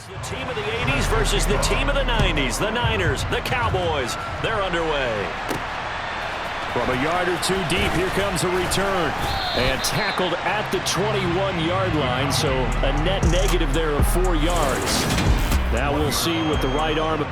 It's the team of the 80s versus the team of the 90s. The Niners, the Cowboys, they're underway. From a yard or two deep, here comes a return. And tackled at the 21-yard line, so a net negative there of 4 yards. Now we'll see with the right arm.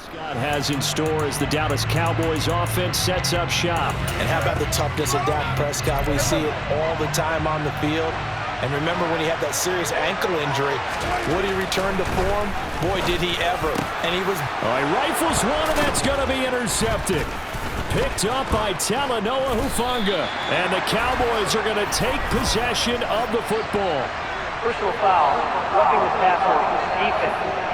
Scott has in store as the Dallas Cowboys offense sets up shop. And how about the toughness of Dak Prescott? We see it all the time on the field. And remember when he had that serious ankle injury, would he return to form? Boy, did he ever. And he was... All right, rifles one, and that's going to be intercepted. Picked up by Talanoa Hufanga. And the Cowboys are going to take possession of the football. Personal foul, roughing the passer, defense.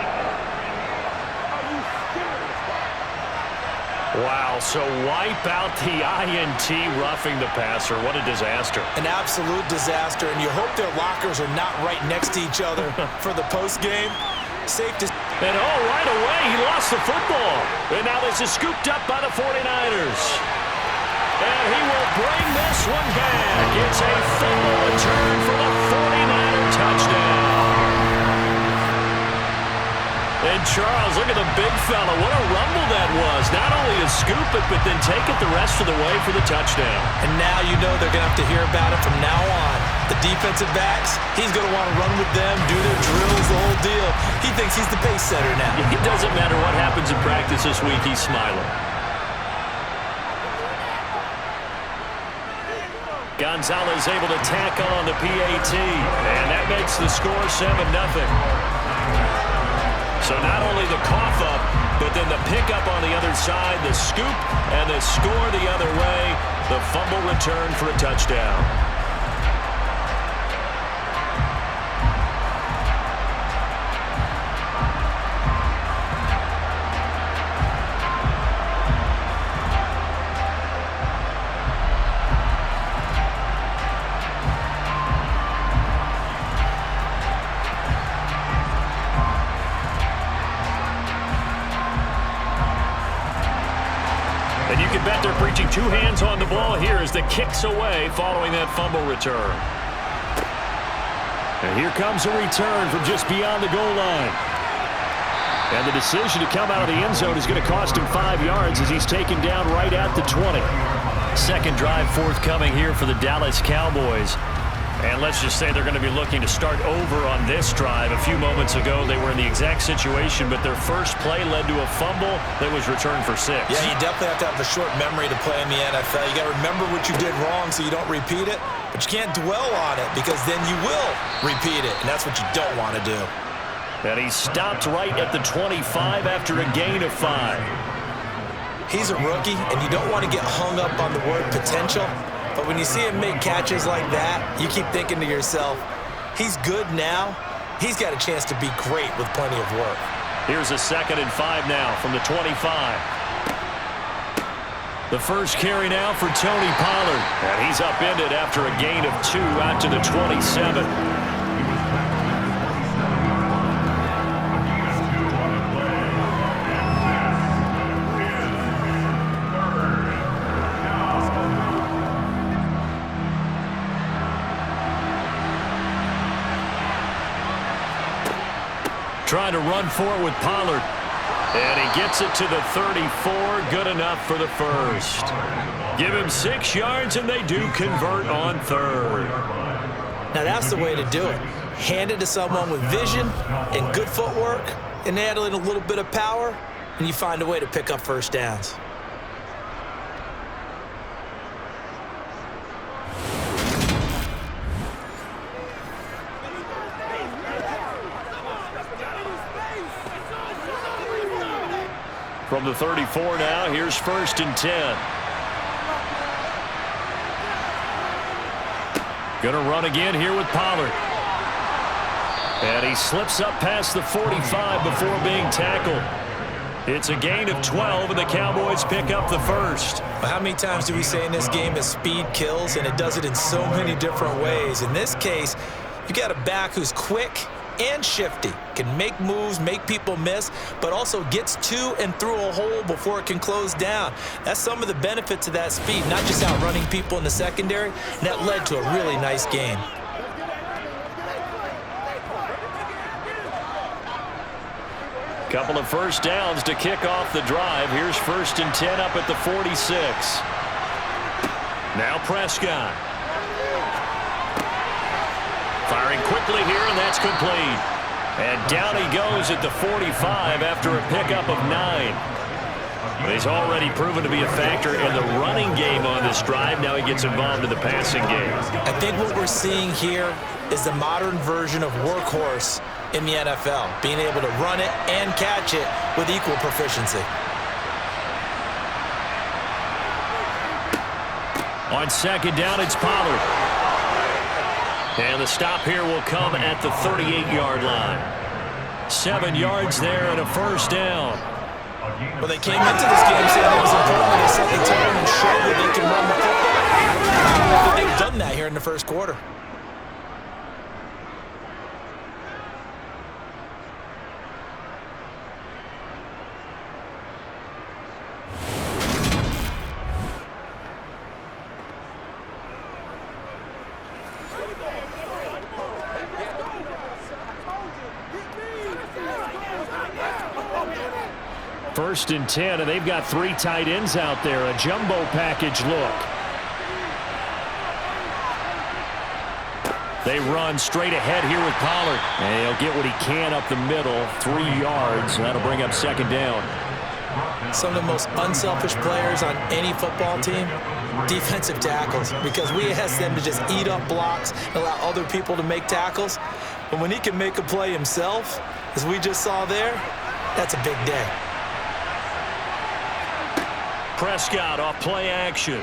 Wow, so wipe out the INT roughing the passer. What a disaster. An absolute disaster, and you hope their lockers are not right next to each other for the postgame. Safe to... And right away, he lost the football. And now this is scooped up by the 49ers. And he will bring this one back. It's a fumble return for the 49er touchdown. And Charles, look at the big fella. What a rumble that was. Not only to scoop it, but then take it the rest of the way for the touchdown. And now you know they're going to have to hear about it from now on. The defensive backs, he's going to want to run with them, do their drills, the whole deal. He thinks he's the pace setter now. It doesn't matter what happens in practice this week, he's smiling. Gonzalez able to tack on the PAT. And that makes the score 7-0. So not only the cough up, but then the pickup on the other side, the scoop, and the score the other way, the fumble return for a touchdown. And you can bet they're preaching two hands on the ball here as the kick's away following that fumble return. And here comes a return from just beyond the goal line. And the decision to come out of the end zone is going to cost him 5 yards as he's taken down right at the 20. Second drive forthcoming here for the Dallas Cowboys. And let's just say they're going to be looking to start over on this drive. A few moments ago, they were in the exact situation, but their first play led to a fumble that was returned for 6. Yeah, you definitely have to have a short memory to play in the NFL. You got to remember what you did wrong so you don't repeat it, but you can't dwell on it because then you will repeat it, and that's what you don't want to do. And he stopped right at the 25 after a gain of 5. He's a rookie, and you don't want to get hung up on the word potential. But when you see him make catches like that, you keep thinking to yourself, he's good now. He's got a chance to be great with plenty of work. Here's a 2nd and 5 now from the 25. The first carry now for Tony Pollard. And he's upended after a gain of 2 out to the 27. Trying to run for it with Pollard. And he gets it to the 34. Good enough for the first. Give him 6 yards, and they do convert on 3rd. Now that's the way to do it. Hand it to someone with vision and good footwork, and add in a little bit of power, and you find a way to pick up first downs. From the 34 now, here's 1st and 10. Going to run again here with Pollard. And he slips up past the 45 before being tackled. It's a gain of 12, and the Cowboys pick up the first. How many times do we say in this game that speed kills, and it does it in so many different ways? In this case, you got a back who's quick and shifty, can make moves, make people miss, but also gets to and through a hole before it can close down. That's some of the benefits of that speed, not just outrunning people in the secondary. And that led to a really nice game. Couple of first downs to kick off the drive. Here's 1st and 10 up at the 46. Now Prescott. Firing quickly here, and that's complete. And down he goes at the 45 after a pickup of 9. He's already proven to be a factor in the running game on this drive. Now he gets involved in the passing game. I think what we're seeing here is the modern version of workhorse in the NFL, being able to run it and catch it with equal proficiency. On 2nd down, it's Pollard. And the stop here will come at the 38-yard line. 7 yards there and a first down. Well, they came into this game saying it was important to set the tone and show that they can run the football. I think they've done that here in the first quarter. First and 10, and they've got 3 tight ends out there. A jumbo package look. They run straight ahead here with Pollard. And he'll get what he can up the middle. 3 yards. That'll bring up 2nd down. Some of the most unselfish players on any football team, defensive tackles, because we ask them to just eat up blocks and allow other people to make tackles. But when he can make a play himself, as we just saw there, that's a big day. Prescott off play action.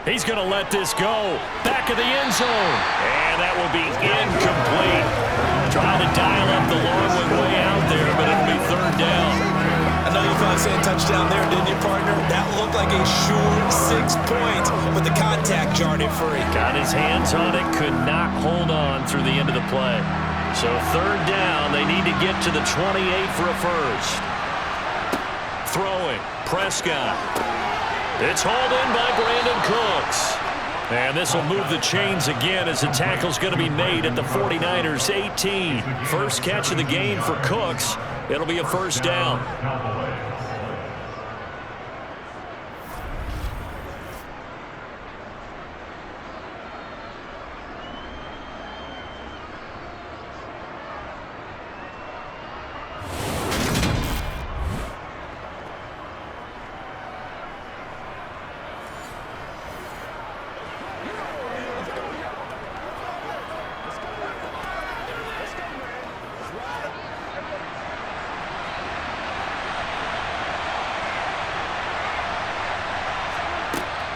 He's going to let this go. Back of the end zone. And that will be incomplete. Trying to dial up the long one way out there, but it'll be 3rd down. I know you thought saying touchdown there, didn't you, partner? That looked like a sure 6 points, but the contact jarred it free. Got his hands on it, could not hold on through the end of the play. So 3rd down, they need to get to the 28 for a first. Throwing, Prescott. It's hauled in by Brandon Cooks. And this will move the chains again as the tackle's going to be made at the 49ers 18. First catch of the game for Cooks. It'll be a first down.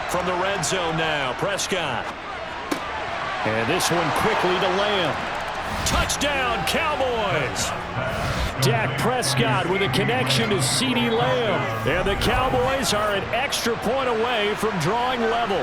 From the red zone now, Prescott. And this one quickly to Lamb. Touchdown, Cowboys! Dak Prescott with a connection to CeeDee Lamb. And the Cowboys are an extra point away from drawing level.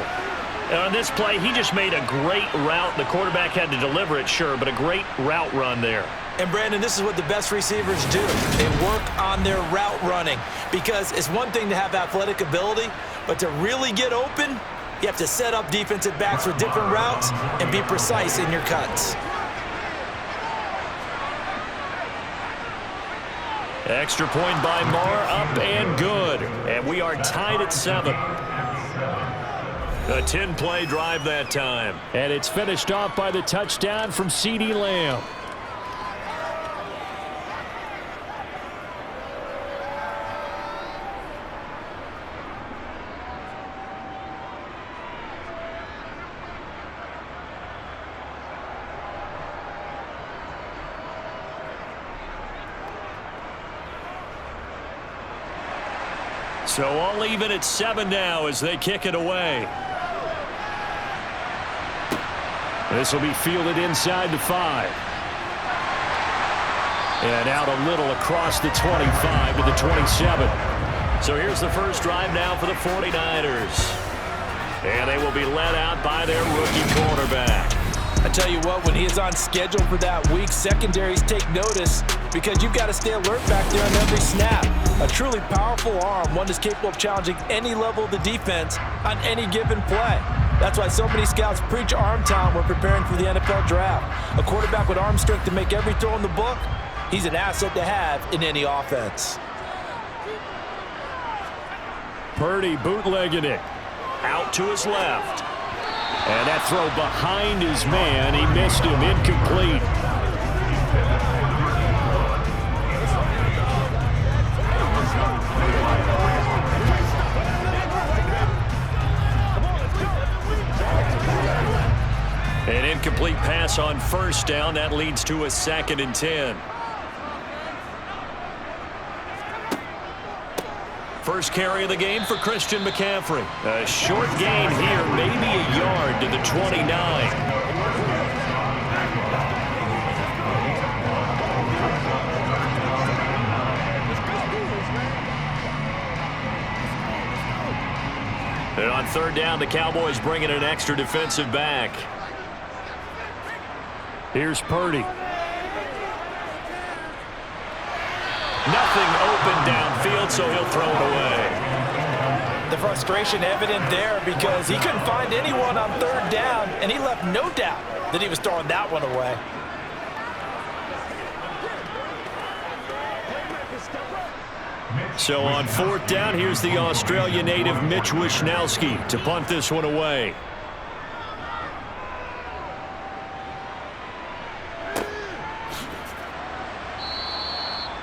On this play, he just made a great route. The quarterback had to deliver it, sure, but a great route run there. And, Brandon, this is what the best receivers do. They work on their route running because it's one thing to have athletic ability, but to really get open, you have to set up defensive backs with different routes and be precise in your cuts. Extra point by Marr, up and good. And we are tied at 7. A 10-play drive that time. And it's finished off by the touchdown from CeeDee Lamb. So all even at 7 now as they kick it away. This will be fielded inside the 5. And out a little across the 25 to the 27. So here's the first drive now for the 49ers. And they will be led out by their rookie quarterback. I tell you what, when he is on schedule for that week, secondaries take notice because you've got to stay alert back there on every snap. A truly powerful arm, one that's capable of challenging any level of the defense on any given play. That's why so many scouts preach arm talent when preparing for the NFL draft. A quarterback with arm strength to make every throw in the book, he's an asset to have in any offense. Purdy bootlegging it. Out to his left. And that throw behind his man. He missed him. Incomplete. An incomplete pass on first down. That leads to a 2nd and 10. First carry of the game for Christian McCaffrey. A short gain here, maybe a yard to the 29. And on 3rd down, the Cowboys bring in an extra defensive back. Here's Purdy. Nothing open downfield, so he'll throw it away. The frustration evident there because he couldn't find anyone on 3rd down, and he left no doubt that he was throwing that one away. So on 4th down, here's the Australia native Mitch Wishnowsky to punt this one away.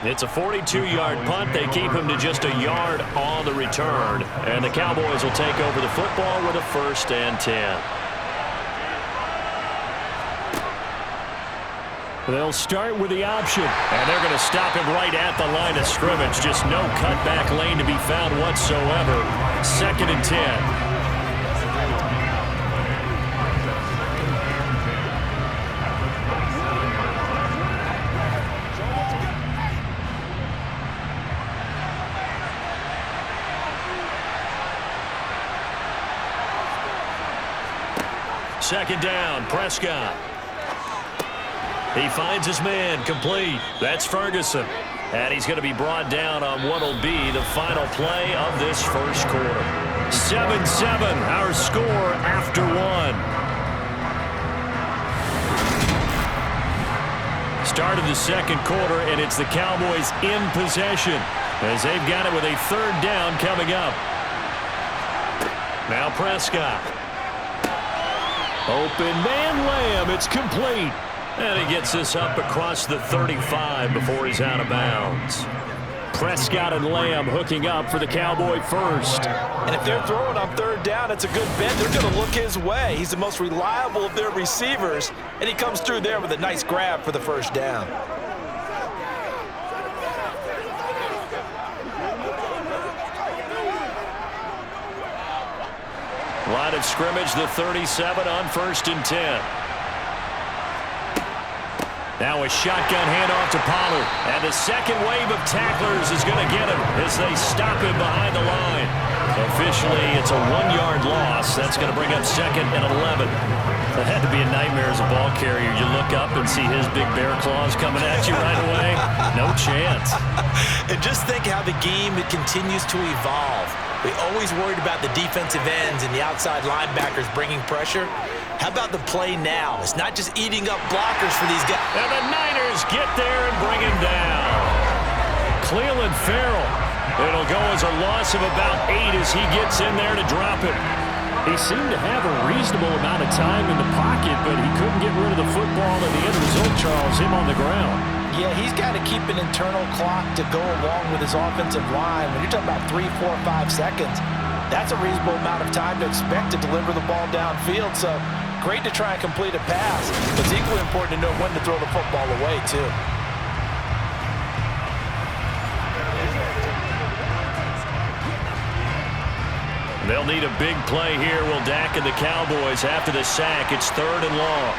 It's a 42-yard punt. They keep him to just a yard on the return. And the Cowboys will take over the football with a 1st and 10. They'll start with the option. And they're going to stop him right at the line of scrimmage. Just no cutback lane to be found whatsoever. 2nd and 10. Second down, Prescott. He finds his man, complete. That's Ferguson. And he's going to be brought down on what will be the final play of this first quarter. 7-7, our score after 1. Start of the 2nd quarter, and it's the Cowboys in possession as they've got it with a 3rd down coming up. Now Prescott. Open man, Lamb. It's complete. And he gets this up across the 35 before he's out of bounds. Prescott and Lamb hooking up for the Cowboy first. And if they're throwing on 3rd down, it's a good bet. They're going to look his way. He's the most reliable of their receivers, and he comes through there with a nice grab for the 1st down. Line of scrimmage, the 37 on 1st and 10. Now a shotgun handoff to Pollard. And the second wave of tacklers is going to get him as they stop him behind the line. Officially, it's a 1-yard loss. That's going to bring up 2nd and 11. That had to be a nightmare as a ball carrier. You look up and see his big bear claws coming at you right away. No chance. And just think how the game continues to evolve. We always worried about the defensive ends and the outside linebackers bringing pressure. How about the play now? It's not just eating up blockers for these guys. And the Niners get there and bring him down. Cleveland Farrell. It'll go as a loss of about 8 as he gets in there to drop it. He seemed to have a reasonable amount of time in the pocket, but he couldn't get rid of the football, and the end result, Charles, him on the ground. Yeah, he's got to keep an internal clock to go along with his offensive line. When you're talking about 3, 4, 5 seconds, that's a reasonable amount of time to expect to deliver the ball downfield. So great to try and complete a pass, but it's equally important to know when to throw the football away, too. They'll need a big play here. Will Dak and the Cowboys after the sack. It's 3rd and long.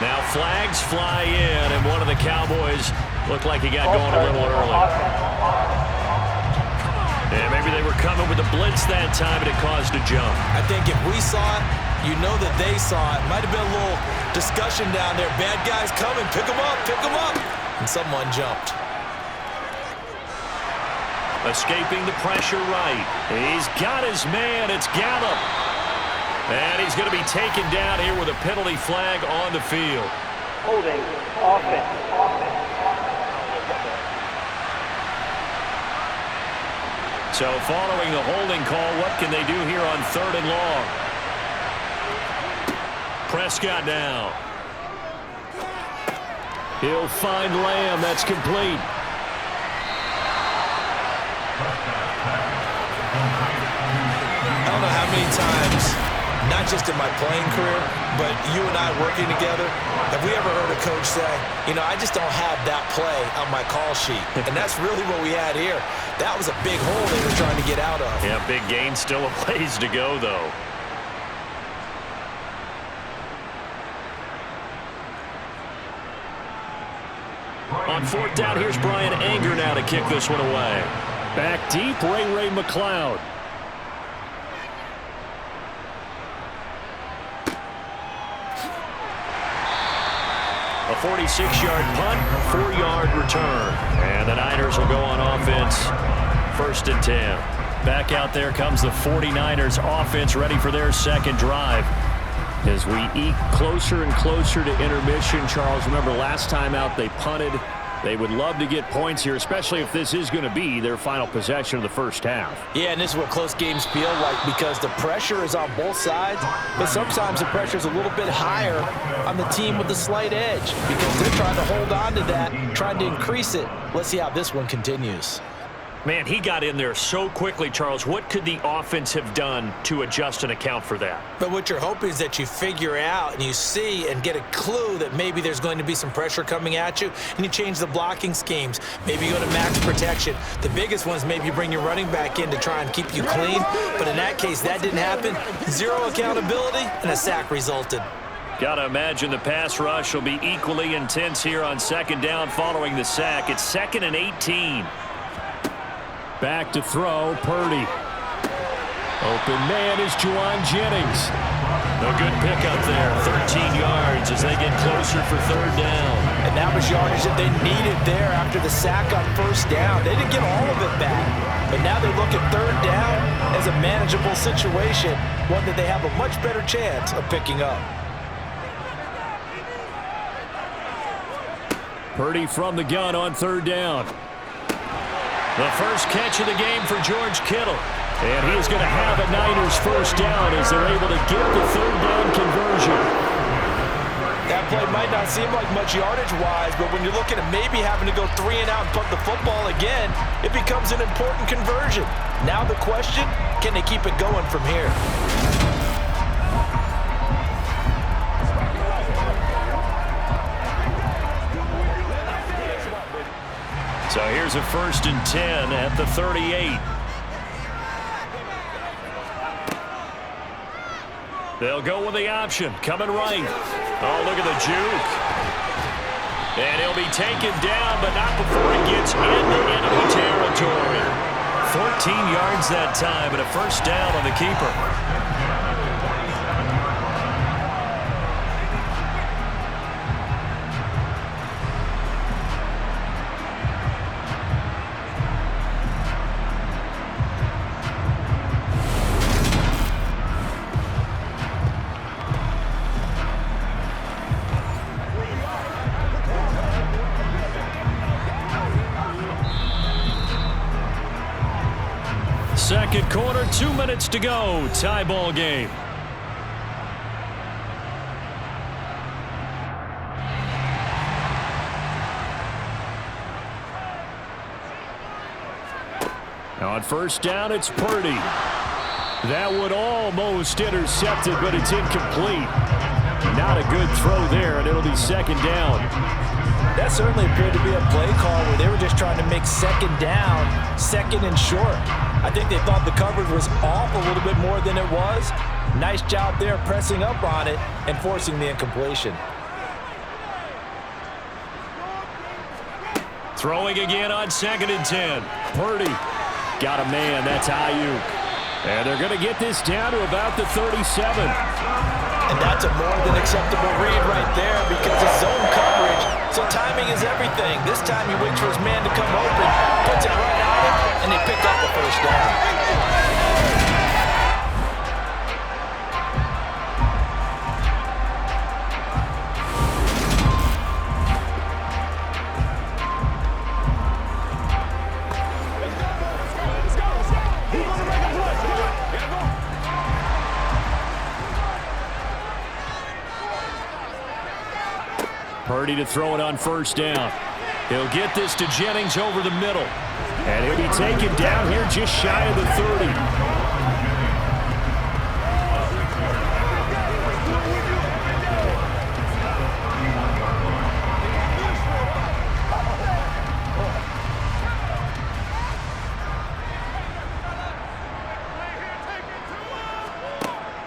Now flags fly in, and one of the Cowboys looked like he got going a little early. Yeah, maybe they were coming with a blitz that time, and it caused a jump. I think if we saw it, you know that they saw it. Might have been a little discussion down there. Bad guys coming. Pick them up. Pick them up. And someone jumped. Escaping the pressure right. He's got his man. It's Gallup. And he's going to be taken down here with a penalty flag on the field. Holding. Offense. So following the holding call, what can they do here on 3rd and long? Prescott now. He'll find Lamb. That's complete. I don't know how many times, not just in my playing career, but you and I working together, have we ever heard a coach say, you know, I just don't have that play on my call sheet. And that's really what we had here. That was a big hole they were trying to get out of. Yeah, big gain. Still a ways to go, though. On 4th down, here's Brian Anger now to kick this one away. Back deep, Ray McLeod. A 46-yard punt, 4-yard return. And the Niners will go on offense, 1st and 10. Back out there comes the 49ers offense, ready for their 2nd drive. As we eke closer and closer to intermission, Charles, remember last time out they punted. They would love to get points here, especially if this is going to be their final possession of the first half. Yeah, and this is what close games feel like because the pressure is on both sides, but sometimes the pressure is a little bit higher on the team with the slight edge because they're trying to hold on to that, trying to increase it. Let's see how this one continues. Man, he got in there so quickly, Charles. What could the offense have done to adjust and account for that? But what you're hoping is that you figure out and you see and get a clue that maybe there's going to be some pressure coming at you, and you change the blocking schemes. Maybe you go to max protection. The biggest one is maybe you bring your running back in to try and keep you clean. But in that case, that didn't happen. 0 accountability, and a sack resulted. Got to imagine the pass rush will be equally intense here on 2nd down following the sack. It's 2nd and 18. Back to throw, Purdy. Open man is Juwan Jennings. A good pickup there, 13 yards as they get closer for 3rd down. And that was yardage that they needed there after the sack on 1st down. They didn't get all of it back. But now they look at 3rd down as a manageable situation, one that they have a much better chance of picking up. Purdy from the gun on 3rd down. The first catch of the game for George Kittle. And he's going to have a Niners 1st down as they're able to get the 3rd down conversion. That play might not seem like much yardage-wise, but when you're looking at maybe having to go 3 and out and punt the football again, it becomes an important conversion. Now the question, can they keep it going from here? So here's a 1st and 10 at the 38. They'll go with the option. Coming right. Oh, look at the juke. And he'll be taken down, but not before he gets into enemy territory. 14 yards that time and a 1st down on the keeper. Second quarter, 2 minutes to go. Tie ball game. Now on 1st down, it's Purdy. That would almost intercepted, but it's incomplete. Not a good throw there, and it'll be 2nd down. That certainly appeared to be a play call where they were just trying to make 2nd down, 2nd and short. I think they thought the coverage was off a little bit more than it was. Nice job there pressing up on it and forcing the incompletion. Throwing again on 2nd and 10. Purdy got a man. That's Ayuk. And they're going to get this down to about the 37. And that's a more than acceptable read right there because it's zone coverage. So timing is everything. This time he waits for his man to come open, puts it right on him, and they pick up the first down. Purdy to throw it on 1st down. He'll get this to Jennings over the middle. And he'll be taken down here just shy of the 30.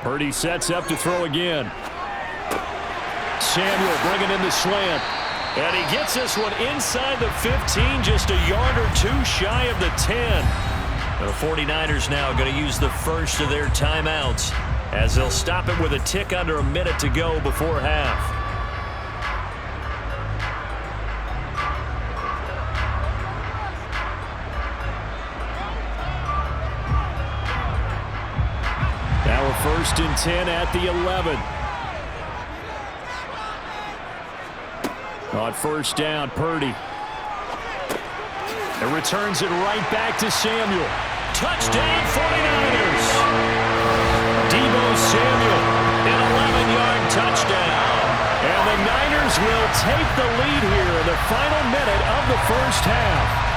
Purdy sets up to throw again. Samuel bringing in the slant. And he gets this one inside the 15, just a yard or two shy of the 10. The 49ers now going to use the first of their timeouts as they'll stop it with a tick under a minute to go before half. Now a 1st and 10 at the 11. On 1st down, Purdy. And returns it right back to Samuel. Touchdown, 49ers! Deebo Samuel, an 11-yard touchdown. And the Niners will take the lead here in the final minute of the first half.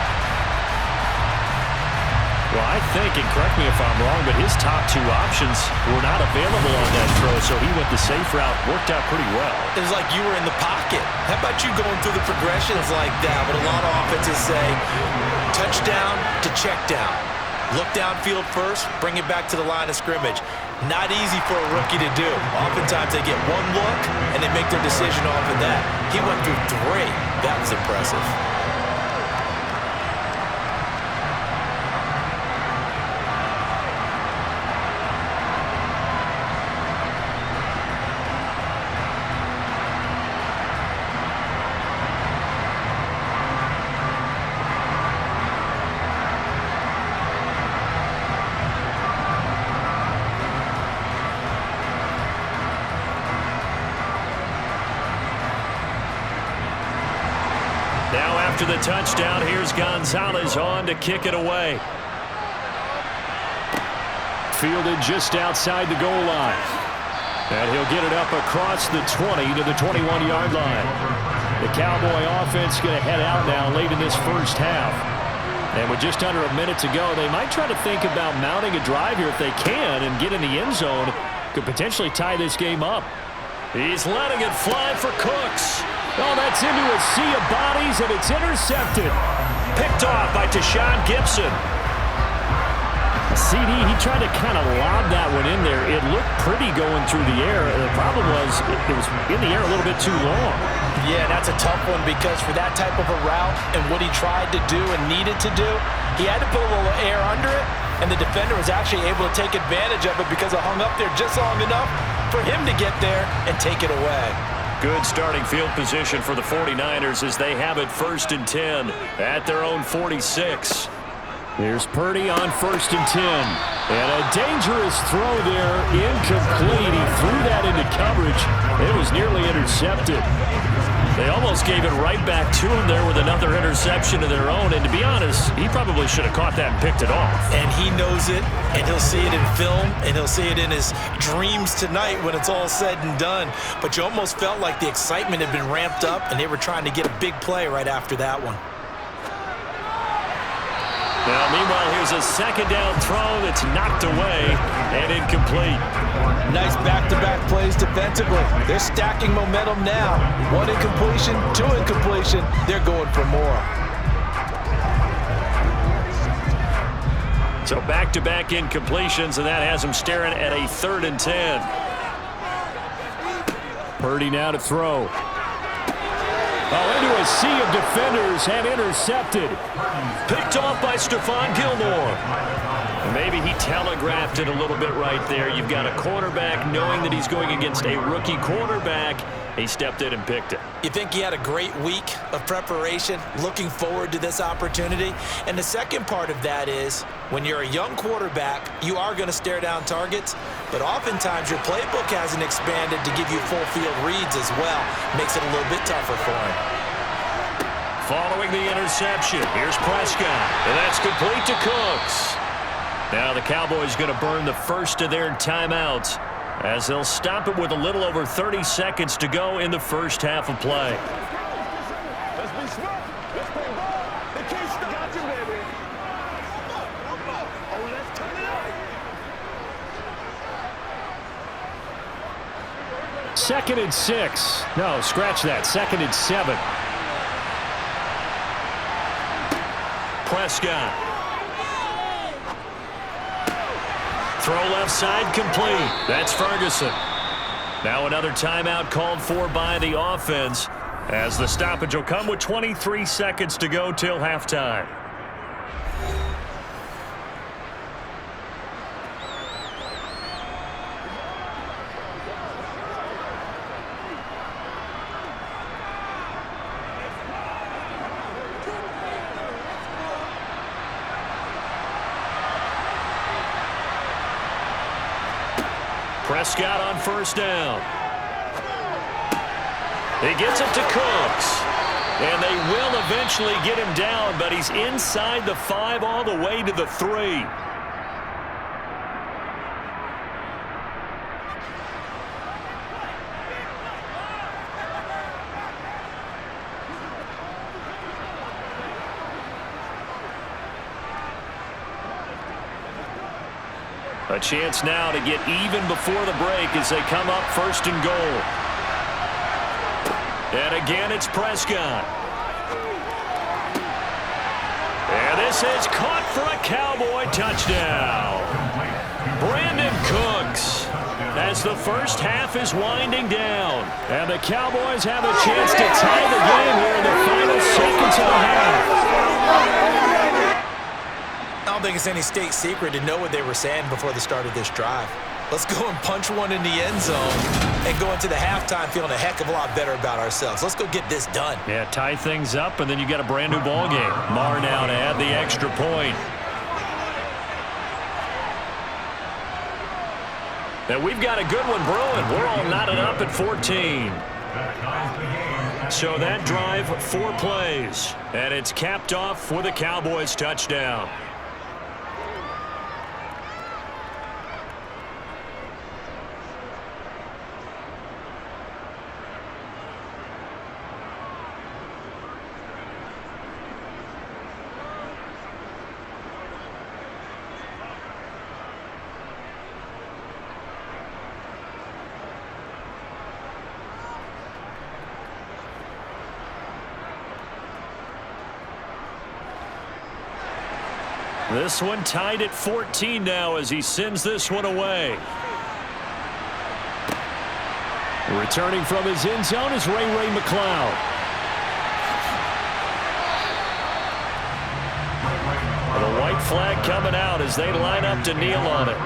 Well, I think, and correct me if I'm wrong, but his top 2 options were not available on that throw, so he went the safe route, worked out pretty well. It was like you were in the pocket. How about you going through the progressions like that? But a lot of offenses say touchdown to check down. Look downfield first, bring it back to the line of scrimmage. Not easy for a rookie to do. Oftentimes they get one look and they make their decision off of that. He went through 3. That was impressive. Now after the touchdown, here's Gonzalez on to kick it away. Fielded just outside the goal line. And he'll get it up across the 20 to the 21-yard line. The Cowboy offense going to head out now late in this first half. And with just under a minute to go, they might try to think about mounting a drive here if they can and get in the end zone. Could potentially tie this game up. He's letting it fly for Cooks. Oh, that's into a sea of bodies, and it's intercepted. Picked off by Tashawn Gibson. CD, he tried to kind of lob that one in there. It looked pretty going through the air. The problem was it was in the air a little bit too long. Yeah, that's a tough one because for that type of a route and what he tried to do and needed to do, he had to put a little air under it, and the defender was actually able to take advantage of it because it hung up there just long enough for him to get there and take it away. Good starting field position for the 49ers as they have it 1st and 10 at their own 46. Here's Purdy on 1st and 10. And a dangerous throw there, incomplete. He threw that into coverage. It was nearly intercepted. They almost gave it right back to him there with another interception of their own. And to be honest, he probably should have caught that and picked it off. And he knows it, and he'll see it in film, and he'll see it in his dreams tonight when it's all said and done. But you almost felt like the excitement had been ramped up, and they were trying to get a big play right after that one. Now, meanwhile, here's a 2nd down throw that's knocked away and incomplete. Nice back-to-back plays defensively. They're stacking momentum now. 1 incompletion, 2 incompletion. They're going for more. So back-to-back incompletions, and that has him staring at a 3rd and 10. Purdy now to throw. Oh, into a sea of defenders and intercepted. Picked off by Stephon Gilmore. Maybe he telegraphed it a little bit right there. You've got a quarterback knowing that he's going against a rookie quarterback. He stepped in and picked it. You think he had a great week of preparation, looking forward to this opportunity? And the second part of that is, when you're a young quarterback, you are going to stare down targets, but oftentimes your playbook hasn't expanded to give you full field reads as well. Makes it a little bit tougher for him. Following the interception, here's Prescott, and that's complete to Cooks. Now the Cowboys going to burn the first of their timeouts as they'll stop it with a little over 30 seconds to go in the first half of play. Let's be smart. Let's play ball. They can't stop you, baby. Oh, let's turn it up. 2nd and 6. No, scratch that. 2nd and 7. Prescott. Throw left side complete. That's Ferguson. Now another timeout called for by the offense as the stoppage will come with 23 seconds to go till halftime. Prescott on 1st down. He gets it to Cooks. And they will eventually get him down, but he's inside the 5 all the way to the 3. A chance now to get even before the break as they come up 1st and goal. And again, it's Prescott. And this is caught for a Cowboy touchdown. Brandon Cooks as the first half is winding down. And the Cowboys have a chance to tie the game here in the final seconds of the half. I don't think it's any state secret to know what they were saying before the start of this drive. Let's go and punch one in the end zone and go into the halftime feeling a heck of a lot better about ourselves. Let's go get this done. Yeah, tie things up, and then you got a brand new ball game. Marr now to add the extra point. And we've got a good one brewing. We're all knotted up at 14. So that drive, 4 plays, and it's capped off with a Cowboys touchdown. This one tied at 14 now as he sends this one away. Returning from his end zone is Ray McCloud. The white flag coming out as they line up to kneel on it.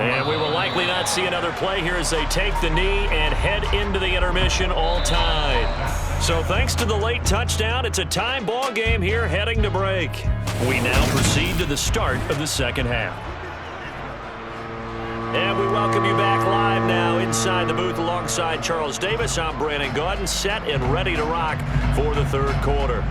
And we will likely not see another play here as they take the knee and head into the intermission all tied. So thanks to the late touchdown, it's a tie ball game here heading to break. We now proceed to the start of the second half. And we welcome you back live now inside the booth alongside Charles Davis. I'm Brandon Gaudin, set and ready to rock for the third quarter.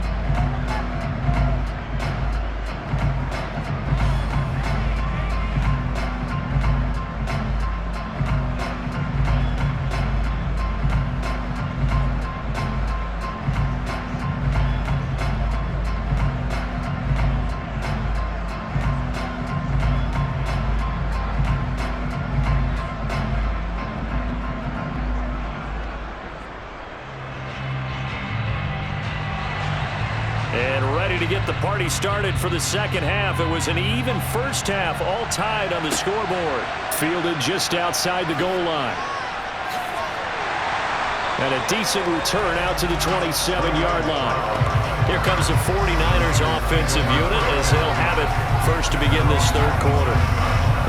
ready to get the party started for the second half. It was an even first half, all tied on the scoreboard. Fielded just outside the goal line. And a decent return out to the 27-yard line. Here comes the 49ers offensive unit as they'll have it first to begin this third quarter.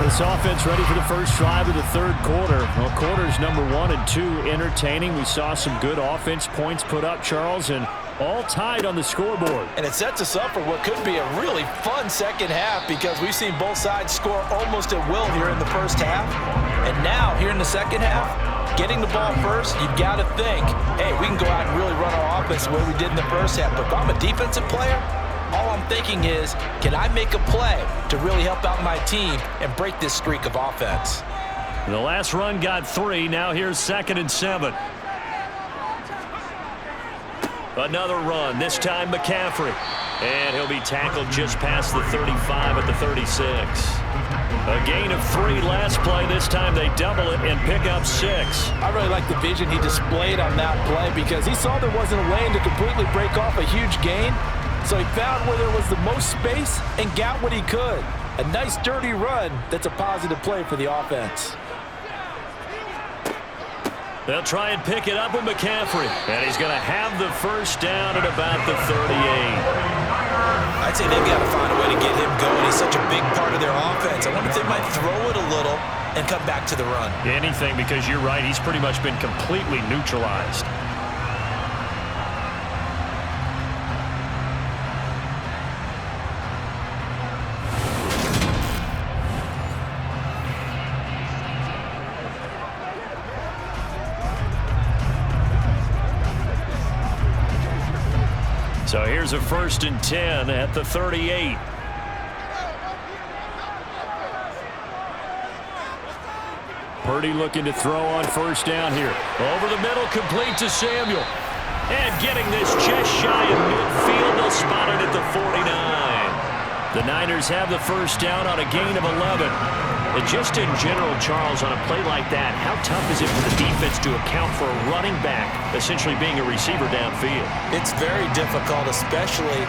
This offense ready for the first drive of the third quarter. Well, quarters number 1 and 2 entertaining. We saw some good offense points put up, Charles, and all tied on the scoreboard. And it sets us up for what could be a really fun second half because we've seen both sides score almost at will here in the first half. And now, here in the second half, getting the ball first, you've got to think, hey, we can go out and really run our offense the way we did in the first half. But if I'm a defensive player, all I'm thinking is, can I make a play to really help out my team and break this streak of offense? The last run got 3. Now here's 2nd and 7. Another run, this time McCaffrey. And he'll be tackled just past the 35 at the 36. A gain of 3 last play. This time they double it and pick up 6. I really like the vision he displayed on that play because he saw there wasn't a lane to completely break off a huge gain. So he found where there was the most space and got what he could. A nice, dirty run that's a positive play for the offense. They'll try and pick it up with McCaffrey. And he's going to have the first down at about the 38. I'd say they've got to find a way to get him going. He's such a big part of their offense. I wonder if they might throw it a little and come back to the run. Anything, because you're right. He's pretty much been completely neutralized. So here's a 1st and 10 at the 38. Purdy looking to throw on first down here. Over the middle, complete to Samuel. And getting this just shy of midfield, they'll spot it at the 49. The Niners have the first down on a gain of 11. And just in general, Charles, on a play like that, how tough is it for the defense to account for a running back essentially being a receiver downfield? It's very difficult, especially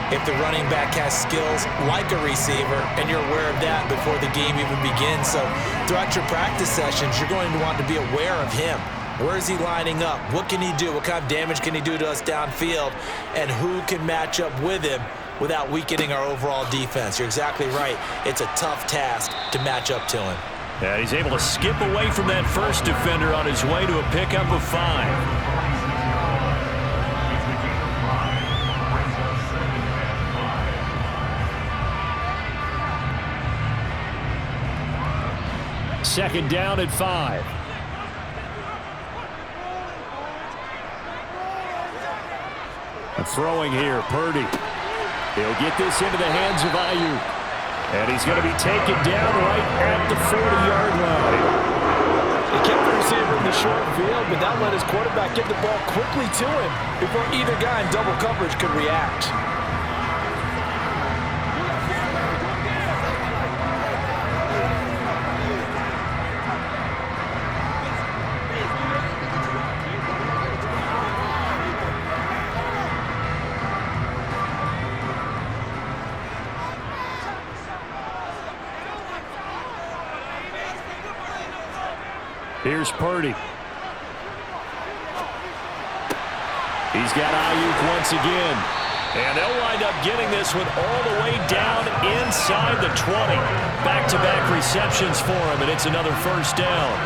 if the running back has skills like a receiver, and you're aware of that before the game even begins. So throughout your practice sessions, you're going to want to be aware of him. Where is he lining up? What can he do? What kind of damage can he do to us downfield? And who can match up with him without weakening our overall defense? You're exactly right. It's a tough task to match up to him. Yeah, he's able to skip away from that first defender on his way to a pickup of 5. Second down at 5. And throwing here, Purdy. He'll get this into the hands of Ayuk. And he's going to be taken down right at the 40-yard line. He kept the receiver in the short field, but that let his quarterback get the ball quickly to him before either guy in double coverage could react. Here's Purdy. He's got Ayuk once again. And they'll wind up getting this one all the way down inside the 20. Back-to-back receptions for him, and it's another first down.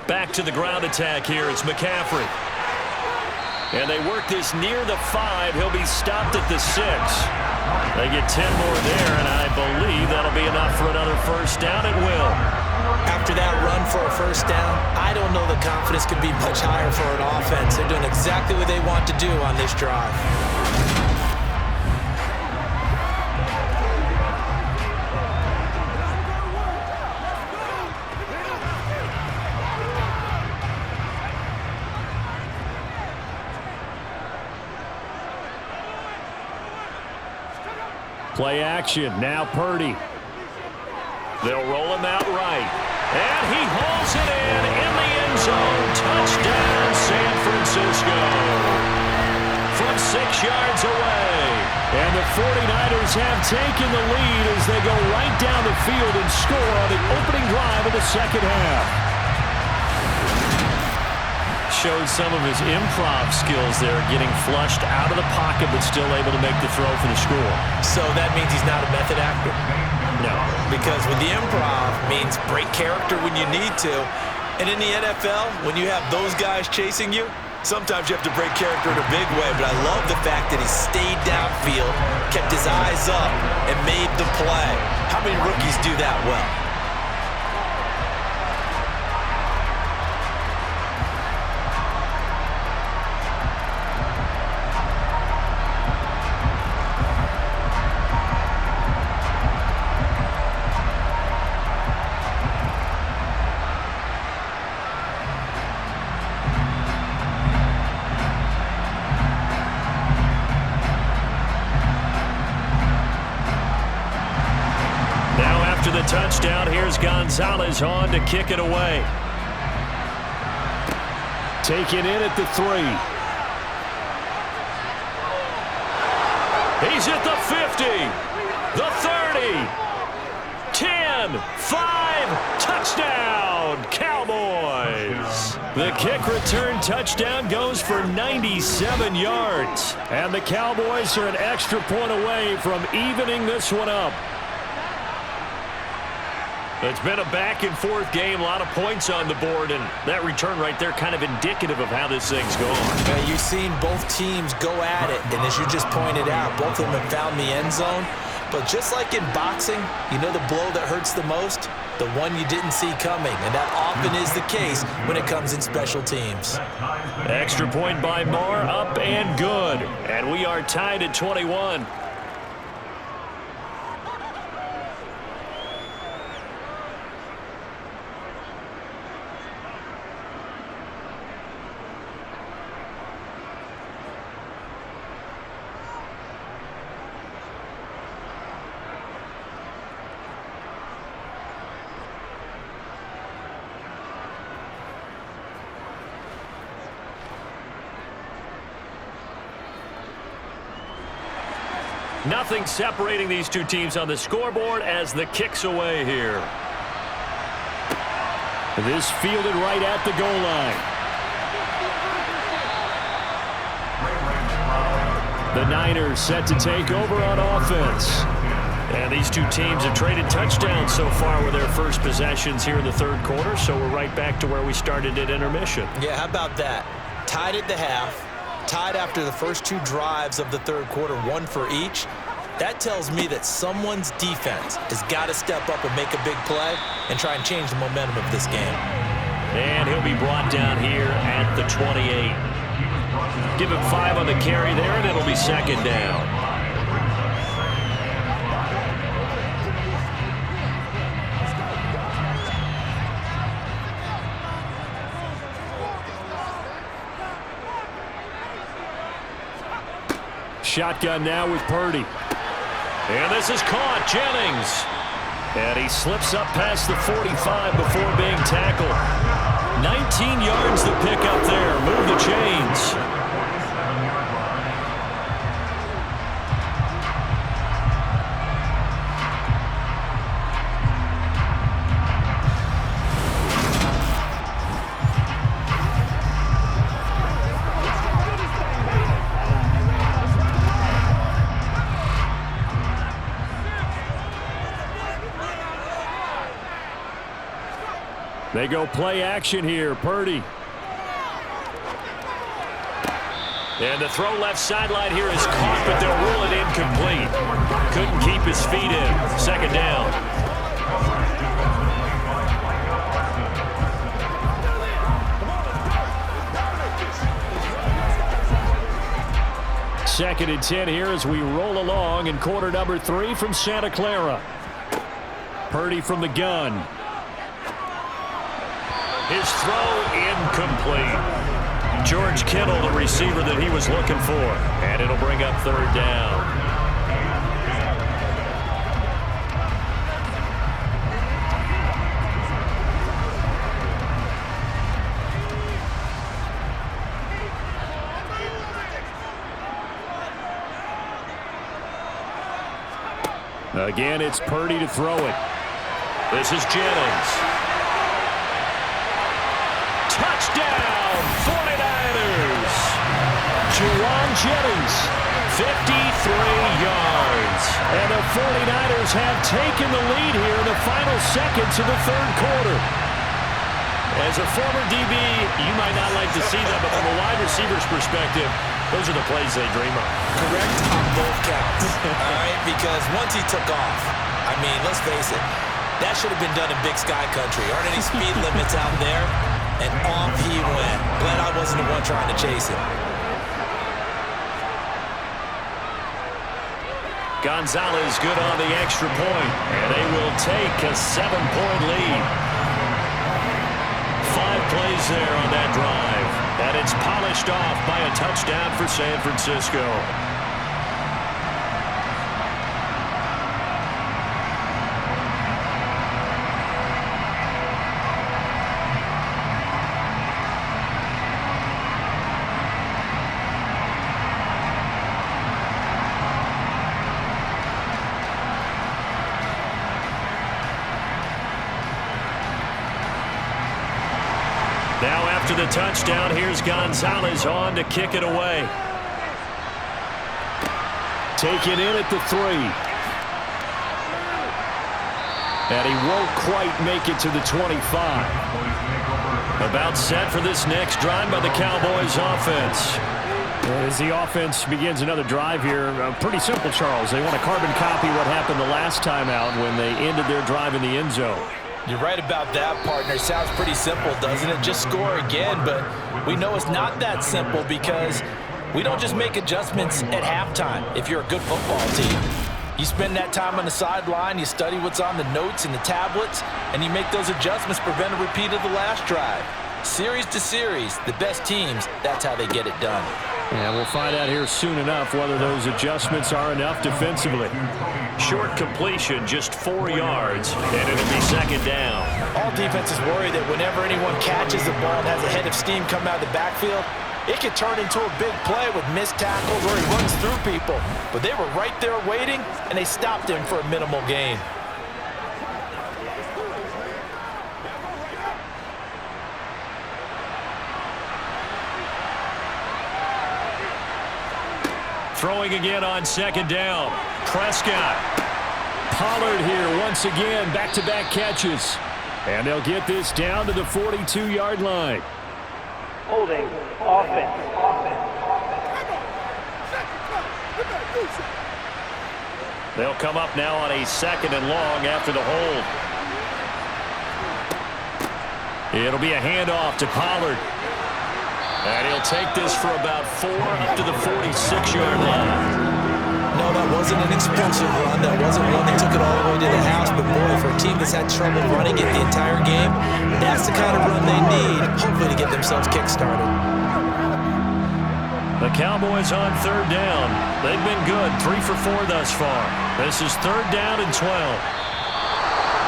Back to the ground attack here. It's McCaffrey. And they work this near the 5. He'll be stopped at the 6. They get 10 more there, and I believe that'll be enough for another first down at will. After that run for a first down, I don't know the confidence could be much higher for an offense. They're doing exactly what they want to do on this drive. Play action. Now Purdy. They'll roll him out right. And he hauls it in the end zone. Touchdown, San Francisco. From 6 yards away. And the 49ers have taken the lead as they go right down the field and score on the opening drive of the second half. Showed some of his improv skills there, getting flushed out of the pocket but still able to make the throw for the score. So that means he's not a method actor? No. Because with the improv means break character when you need to. And in the NFL, when you have those guys chasing you, sometimes you have to break character in a big way. But I love the fact that he stayed downfield, kept his eyes up, and made the play. How many rookies do that well? The touchdown. Here's Gonzalez on to kick it away. Taken in at the 3. He's at the 50, the 30, 10, 5, touchdown, Cowboys. The kick return touchdown goes for 97 yards. And the Cowboys are an extra point away from evening this one up. It's been a back-and-forth game, a lot of points on the board, and that return right there kind of indicative of how this thing's going. Yeah, you've seen both teams go at it, and as you just pointed out, both of them have found the end zone. But just like in boxing, you know the blow that hurts the most? The one you didn't see coming, and that often is the case when it comes in special teams. Extra point by Marr, up and good. And we are tied at 21. Nothing separating these two teams on the scoreboard as the kick's away here. This fielded right at the goal line. The Niners set to take over on offense. And these two teams have traded touchdowns so far with their first possessions here in the third quarter, so we're right back to where we started at intermission. Yeah, how about that? Tied at the half. Tied after the first 2 drives of the third quarter, 1 for each. That tells me that someone's defense has got to step up and make a big play and try and change the momentum of this game. And he'll be brought down here at the 28. Give him 5 on the carry there, and it'll be second down. Shotgun now with Purdy. And this is caught. Jennings. And he slips up past the 45 before being tackled. 19 yards to pick up there. Move the chains. They go play action here. Purdy. And the throw left sideline here is caught, but they'll rule it incomplete. Couldn't keep his feet in. Second down. Second and 10 here as we roll along in quarter number 3 from Santa Clara. Purdy from the gun. His throw incomplete. George Kittle, the receiver that he was looking for. And it'll bring up third down. Again, it's Purdy to throw it. This is Jennings. Touchdown, 49ers. Juwan Jennings, 53 yards. And the 49ers have taken the lead here in the final seconds of the third quarter. As a former DB, you might not like to see that, but from a wide receiver's perspective, those are the plays they dream of. Correct on both counts. All right, because once he took off, I mean, let's face it, that should have been done in Big Sky Country. Aren't any speed limits out there? And off he went. Glad I wasn't the one trying to chase him. Gonzalez good on the extra point, and they will take a 7-point lead. 5 plays there on that drive, and it's polished off by a touchdown for San Francisco. Now after the touchdown, here's Gonzalez on to kick it away. Taken in at the 3. And he won't quite make it to the 25. About set for this next drive by the Cowboys offense. As the offense begins another drive here, pretty simple, Charles. They want to carbon copy what happened the last time out when they ended their drive in the end zone. You're right about that, partner. Sounds pretty simple, doesn't it? Just score again, but we know it's not that simple because we don't just make adjustments at halftime if you're a good football team. You spend that time on the sideline, you study what's on the notes and the tablets, and you make those adjustments, prevent a repeat of the last drive. Series to series, the best teams, that's how they get it done. And we'll find out here soon enough whether those adjustments are enough defensively. Short completion, just 4 yards, and it'll be second down. All defenses worry that whenever anyone catches the ball and has a head of steam come out of the backfield, it could turn into a big play with missed tackles or he runs through people. But they were right there waiting, and they stopped him for a minimal gain. Throwing again on second down. Prescott. Pollard here once again. Back-to-back catches. And they'll get this down to the 42-yard line. Holding offense. They'll come up now on a 2nd and long after the hold. It'll be a handoff to Pollard. And he'll take this for about 4 up to the 46-yard line. No, that wasn't an explosive run. That wasn't one that took it all the way to the house. But, boy, for a team that's had trouble running it the entire game, that's the kind of run they need, hopefully, to get themselves kick-started. The Cowboys on 3rd down. They've been good, 3 for 4 thus far. This is 3rd down and 12.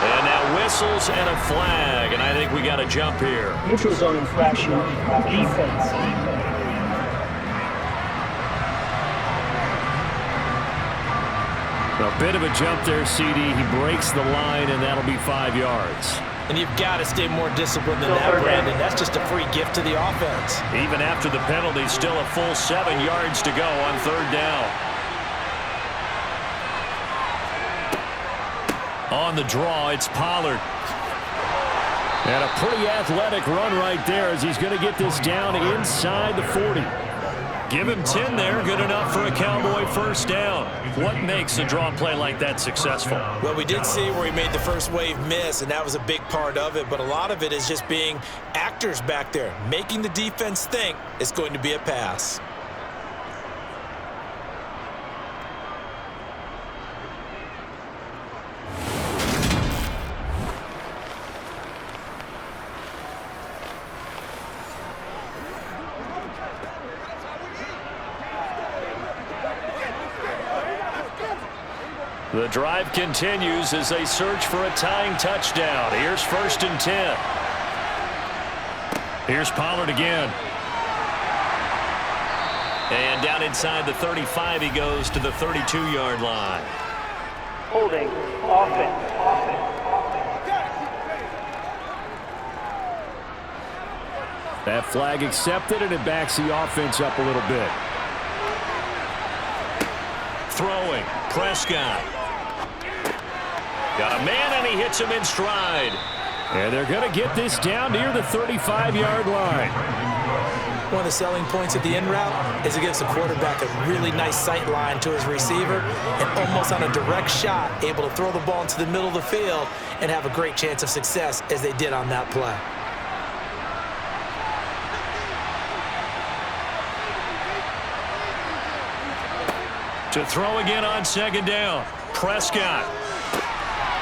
And now whistles and a flag, and I think we got a jump here. Neutral zone infraction. Defense. A bit of a jump there, CD. He breaks the line, and that'll be 5 yards. And you've got to stay more disciplined than that, Brandon. That's just a free gift to the offense. Even after the penalty, still a full 7 yards to go on 3rd down. On the draw, it's Pollard. And a pretty athletic run right there as he's going to get this down inside the 40. Give him 10 there, good enough for a Cowboy 1st down. What makes a draw play like that successful? Well, we did see where he made the first wave miss, and that was a big part of it. But a lot of it is just being actors back there, making the defense think it's going to be a pass. The drive continues as they search for a tying touchdown. Here's 1st and 10. Here's Pollard again. And down inside the 35 he goes to the 32-yard line. Holding. Offense. That flag accepted, and it backs the offense up a little bit. Throwing. Prescott. Got a man, and he hits him in stride. And they're going to get this down near the 35-yard line. One of the selling points of the in route is it gives the quarterback a really nice sight line to his receiver and almost on a direct shot able to throw the ball into the middle of the field and have a great chance of success as they did on that play. To throw again on second down. Prescott.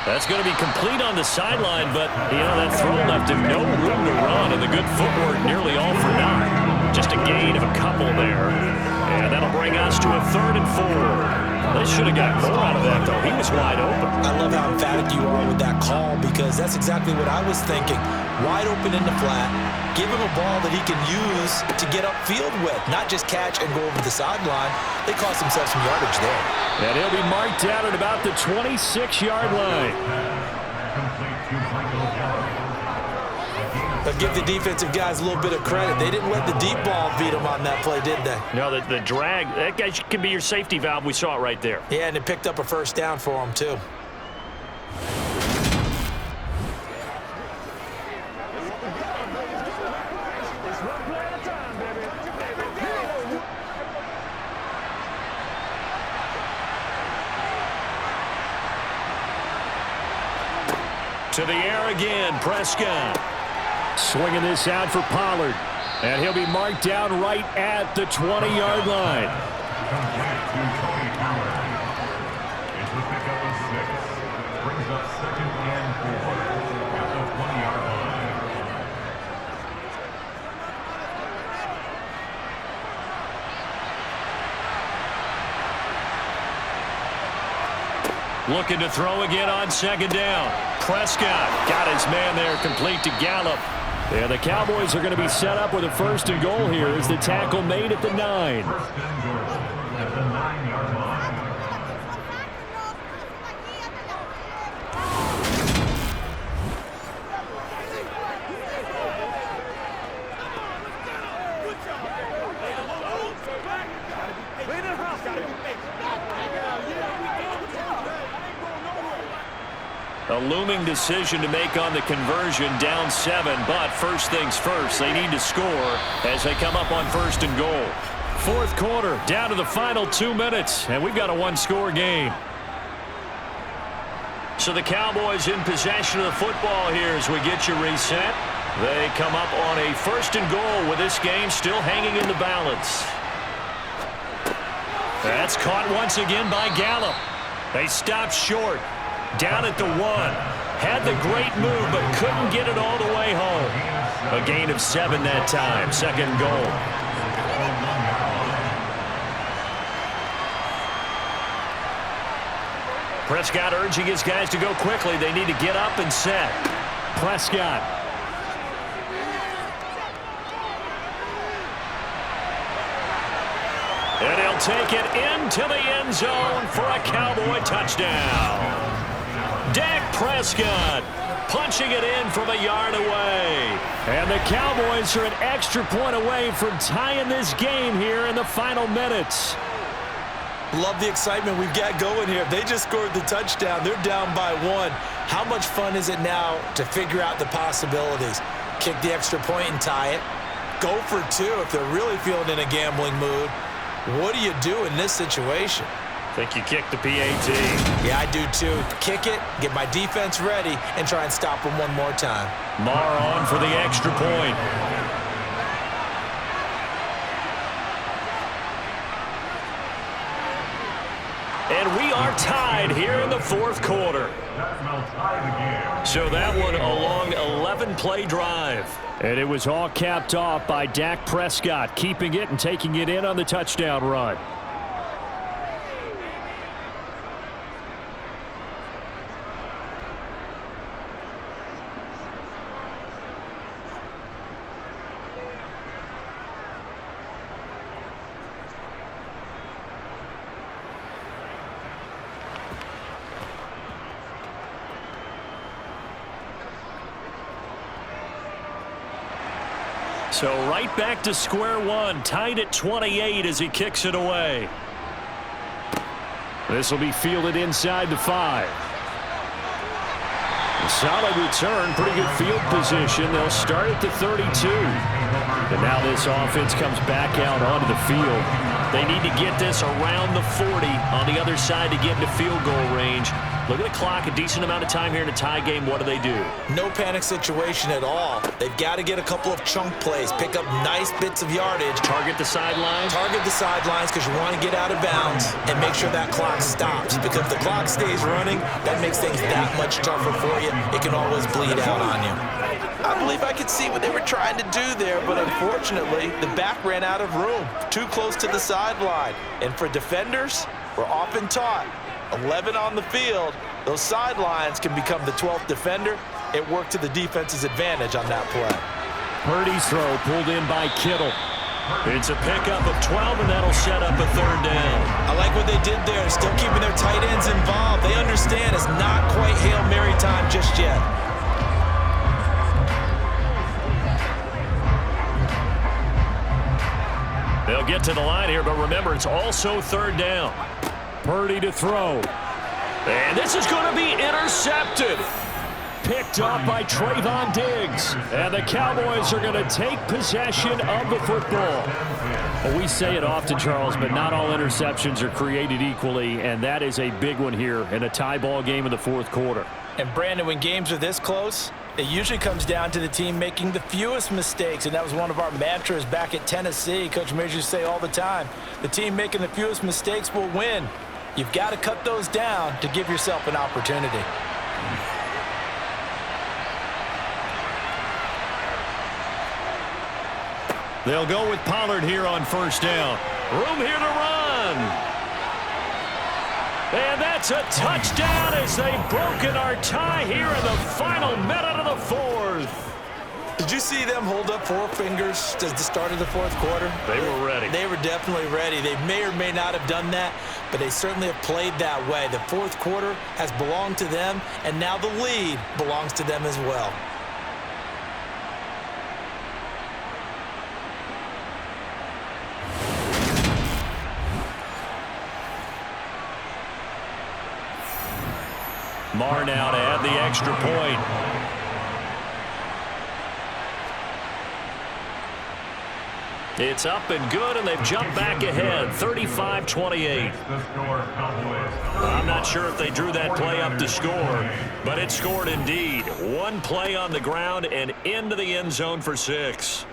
That's going to be complete on the sideline, but, that throw left him no room to run, and the good footwork nearly all for naught. Just a gain of a couple there. And that'll bring us to a 3rd and 4. They should have got more out of that, though. He was wide open. I love how emphatic you are with that call because that's exactly what I was thinking. Wide open in the flat. Give him a ball that he can use to get upfield with, not just catch and go over the sideline. They cost themselves some yardage there. And he'll be marked down at about the 26-yard line. But give the defensive guys a little bit of credit. They didn't let the deep ball beat them on that play, did they? No, the drag, that guy can be your safety valve. We saw it right there. Yeah, and it picked up a first down for them, too. To the air again, Prescott. Swinging this out for Pollard. And he'll be marked down right at the 20-yard line. It's the pickup of 6. Brings up 2nd and 4 at the 20-yard line. Looking to throw again on second down. Prescott got his man there, complete to Gallup. And the Cowboys are going to be set up with a 1st and goal here as the tackle made at the 9. 1st and goal at the 9-yard line. A looming decision to make on the conversion, down 7, but first things first, they need to score as they come up on 1st and goal. 4th quarter, down to the final 2 minutes, and we've got a 1-score game. So the Cowboys in possession of the football here as we get you reset. They come up on a 1st and goal with this game still hanging in the balance. That's caught once again by Gallup. They stop short. Down at the 1. Had the great move, but couldn't get it all the way home. A gain of 7 that time. 2nd goal. Prescott urging his guys to go quickly. They need to get up and set. Prescott. And he'll take it into the end zone for a Cowboy touchdown. Dak Prescott punching it in from a yard away. And the Cowboys are an extra point away from tying this game here in the final minutes. Love the excitement we've got going here. They just scored the touchdown. They're down by 1. How much fun is it now to figure out the possibilities? Kick the extra point and tie it. Go for 2 if they're really feeling in a gambling mood. What do you do in this situation? Think you kick the PAT. Yeah, I do too. Kick it, get my defense ready, and try and stop them one more time. Marr on for the extra point. And we are tied here in the 4th quarter. So that one a long 11-play drive. And it was all capped off by Dak Prescott, keeping it and taking it in on the touchdown run. So right back to square one, tied at 28 as he kicks it away. This will be fielded inside the 5. A solid return, pretty good field position. They'll start at the 32. And now this offense comes back out onto the field. They need to get this around the 40 on the other side to get into field goal range. Look at the clock, a decent amount of time here in a tie game. What do? No panic situation at all. They've got to get a couple of chunk plays, pick up nice bits of yardage. Target the sidelines? Target the sidelines because you want to get out of bounds and make sure that clock stops. Because if the clock stays running, that makes things that much tougher for you. It can always bleed out on you. I believe I could see what they were trying to do there, but unfortunately, the back ran out of room, too close to the sideline. And for defenders, we're often taught, 11 on the field, those sidelines can become the 12th defender. It worked to the defense's advantage on that play. Purdy's throw pulled in by Kittle. It's a pickup of 12, and that'll set up a 3rd down. I like what they did there, still keeping their tight ends involved. They understand it's not quite Hail Mary time just yet. They'll get to the line here, but remember, it's also 3rd down. Purdy to throw. And this is going to be intercepted. Picked up by Trayvon Diggs. And the Cowboys are going to take possession of the football. Well, we say it often, Charles, but not all interceptions are created equally, and that is a big one here in a tie ball game in the 4th quarter. And Brandon, when games are this close, it usually comes down to the team making the fewest mistakes, and that was one of our mantras back at Tennessee. Coach Mears used to say all the time, the team making the fewest mistakes will win. You've got to cut those down to give yourself an opportunity. They'll go with Pollard here on 1st down. Room here to run. And that's a touchdown as they've broken our tie here in the final minute of the 4th. Did you see them hold up 4 fingers at the start of the 4th quarter? They were ready. They were definitely ready. They may or may not have done that, but they certainly have played that way. The 4th quarter has belonged to them, and now the lead belongs to them as well. Marr now to add the extra point. It's up and good, and they've jumped back ahead, 35-28. I'm not sure if they drew that play up to score, but it scored indeed. One play on the ground and into the end zone for 6.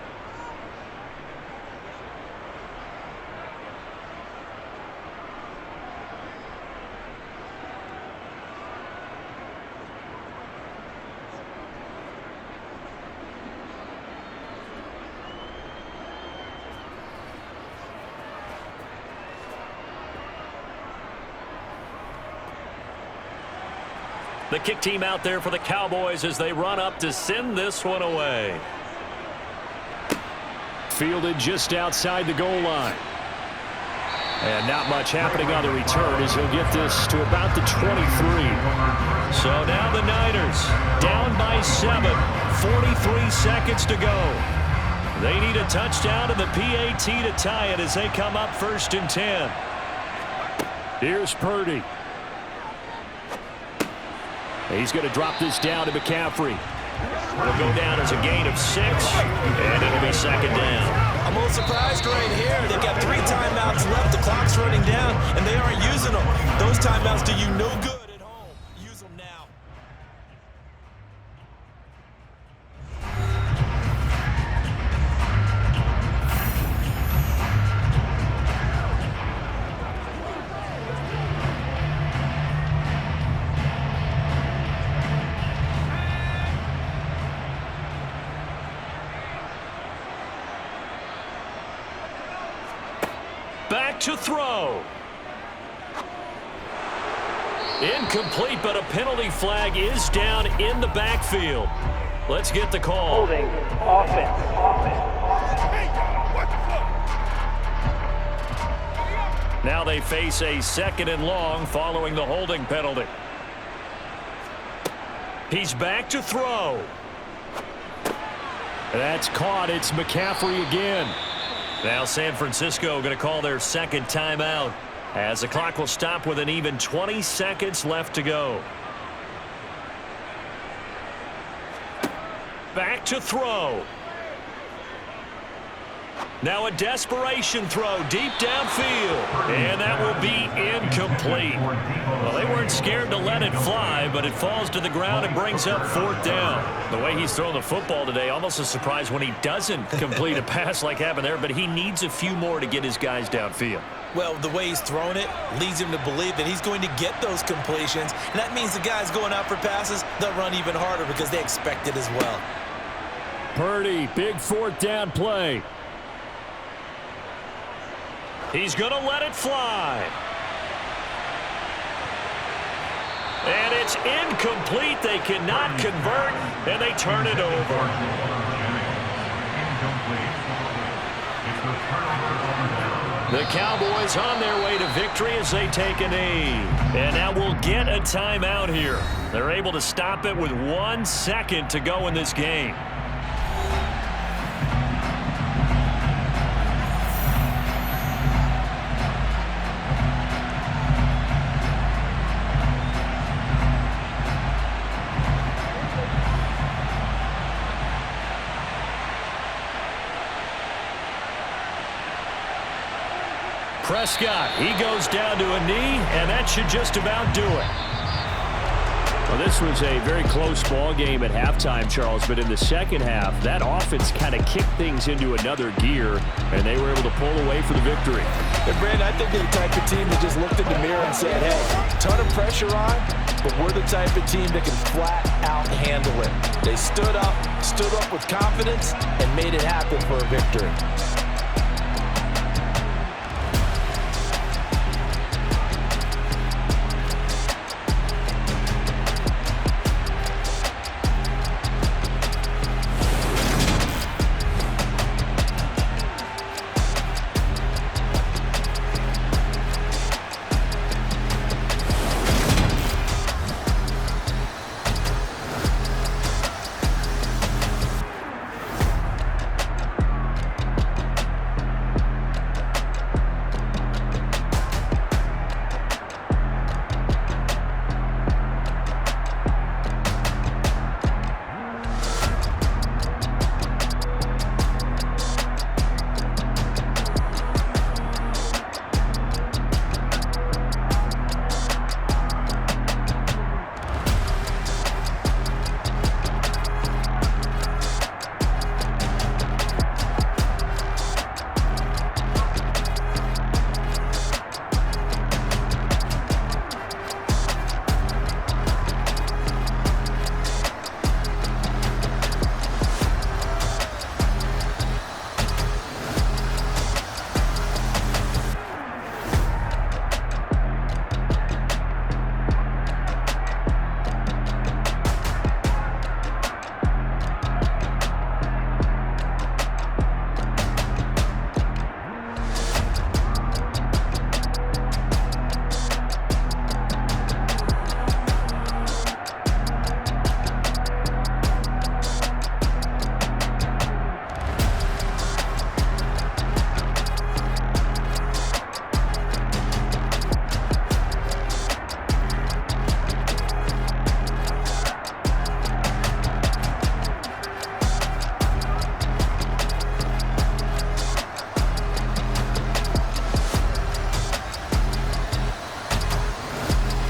The kick team out there for the Cowboys as they run up to send this one away. Fielded just outside the goal line. And not much happening on the return as he'll get this to about the 23. So now the Niners down by 7. 43 seconds to go. They need a touchdown and the PAT to tie it as they come up 1st and 10. Here's Purdy. He's going to drop this down to McCaffrey. It'll go down as a gain of 6, and it'll be 2nd down. I'm a little surprised right here. They've got 3 timeouts left. The clock's running down, and they aren't using them. Those timeouts do you no good at home. Use them now. Back to throw. Incomplete, but a penalty flag is down in the backfield. Let's get the call. Holding offense. Now they face a 2nd and long following the holding penalty. He's back to throw. That's caught. It's McCaffrey again. Now San Francisco going to call their second timeout as the clock will stop with an even 20 seconds left to go. Back to throw. Now a desperation throw deep downfield. And that will be incomplete. Well, they weren't scared to let it fly, but it falls to the ground and brings up 4th down. The way he's throwing the football today, almost a surprise when he doesn't complete a pass like happened there, but he needs a few more to get his guys downfield. Well, the way he's thrown it leads him to believe that he's going to get those completions. And that means the guys going out for passes, they'll run even harder because they expect it as well. Purdy, big 4th down play. He's going to let it fly. And it's incomplete. They cannot convert, and they turn it over. The Cowboys on their way to victory as they take a knee. And now we'll get a timeout here. They're able to stop it with 1 second to go in this game. Prescott, he goes down to a knee, and that should just about do it. Well, this was a very close ball game at halftime, Charles, but in the second half, that offense kind of kicked things into another gear, and they were able to pull away for the victory. And, Brandon, I think they're the type of team that just looked in the mirror and said, hey, ton of pressure on, but we're the type of team that can flat out handle it. They stood up with confidence, and made it happen for a victory.